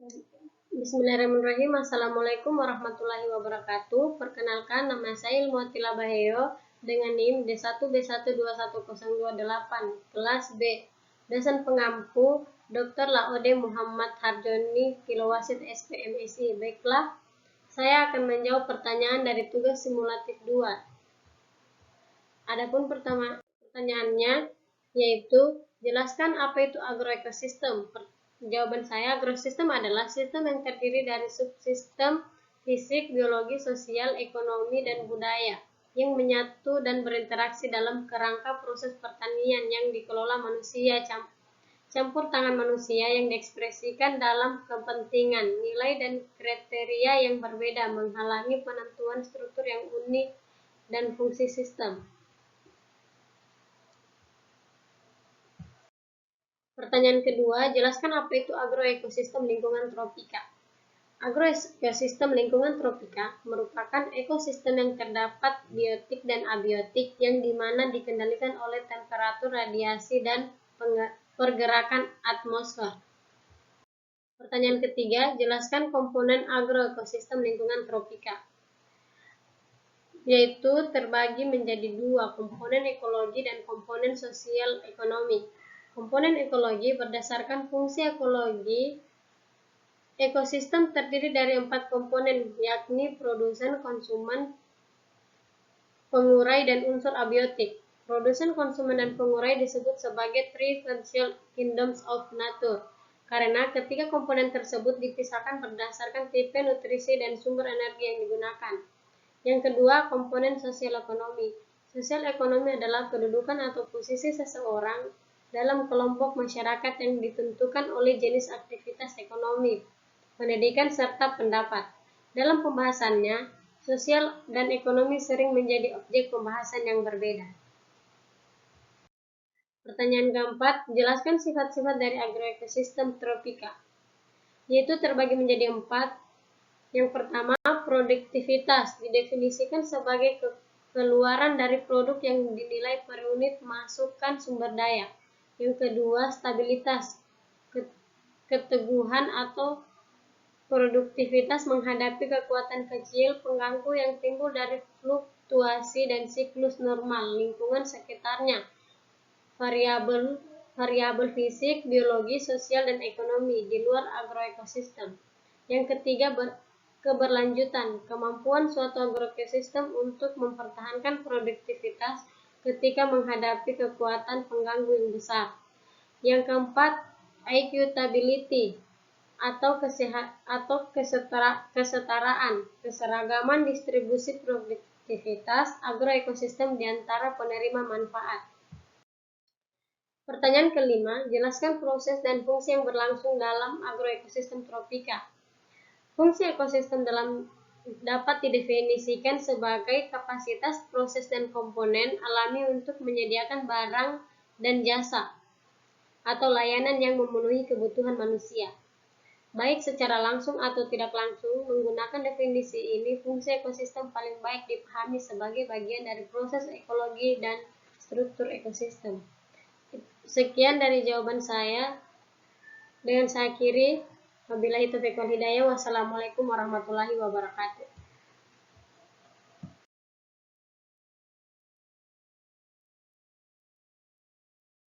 Bismillahirrahmanirrahim. Assalamualaikum warahmatullahi wabarakatuh. Perkenalkan, nama saya Ilmuatila Baheyo dengan NIM D1B1211028 kelas B. Dosen pengampu Dr. Laode Muhammad Harjoni, Kilowasit SPMSI. Baiklah, saya akan menjawab pertanyaan dari tugas simulatif 2. Adapun pertanyaannya yaitu, jelaskan apa itu agroekosistem. Jawaban saya, agrosistem adalah sistem yang terdiri dari subsistem fisik, biologi, sosial, ekonomi, dan budaya yang menyatu dan berinteraksi dalam kerangka proses pertanian yang dikelola manusia, campur tangan manusia yang diekspresikan dalam kepentingan, nilai, dan kriteria yang berbeda, menghalangi penentuan struktur yang unik dan fungsi sistem. Pertanyaan kedua, jelaskan apa itu agroekosistem lingkungan tropika. Agroekosistem lingkungan tropika merupakan ekosistem yang terdapat biotik dan abiotik yang dimana dikendalikan oleh temperatur, radiasi, dan pergerakan atmosfer. Pertanyaan ketiga, jelaskan komponen agroekosistem lingkungan tropika. Yaitu terbagi menjadi dua, komponen ekologi dan komponen sosial ekonomi. Komponen ekologi berdasarkan fungsi ekologi. Ekosistem terdiri dari 4 komponen, yakni produsen, konsumen, pengurai, dan unsur abiotik. Produsen, konsumen, dan pengurai disebut sebagai three essential kingdoms of nature, karena ketiga komponen tersebut dipisahkan berdasarkan tipe nutrisi dan sumber energi yang digunakan. Yang kedua, komponen sosial ekonomi. Sosial ekonomi adalah kedudukan atau posisi seseorang dalam kelompok masyarakat yang ditentukan oleh jenis aktivitas ekonomi, pendidikan, serta pendapat. Dalam pembahasannya, sosial dan ekonomi sering menjadi objek pembahasan yang berbeda. Pertanyaan keempat, jelaskan sifat-sifat dari agroekosistem tropika. Yaitu terbagi menjadi 4. Yang pertama, produktivitas didefinisikan sebagai keluaran dari produk yang dinilai per unit masukan sumber daya. Yang kedua, stabilitas, keteguhan atau produktivitas menghadapi kekuatan kecil pengganggu yang timbul dari fluktuasi dan siklus normal lingkungan sekitarnya, variabel fisik, biologi, sosial, dan ekonomi di luar agroekosistem. Yang ketiga, keberlanjutan, kemampuan suatu agroekosistem untuk mempertahankan produktivitas ketika menghadapi kekuatan pengganggu yang besar. Yang keempat, equitability atau kesetaraan, keseragaman distribusi produktivitas agroekosistem di antara penerima manfaat. Pertanyaan kelima, jelaskan proses dan fungsi yang berlangsung dalam agroekosistem tropika. Fungsi ekosistem dapat didefinisikan sebagai kapasitas, proses, dan komponen alami untuk menyediakan barang dan jasa atau layanan yang memenuhi kebutuhan manusia. Baik secara langsung atau tidak langsung, menggunakan definisi ini, fungsi ekosistem paling baik dipahami sebagai bagian dari proses ekologi dan struktur ekosistem. Sekian dari jawaban saya. Dengan saya akhiri, wabillahi taufiq wal hidayah. Wassalamualaikum warahmatullahi wabarakatuh.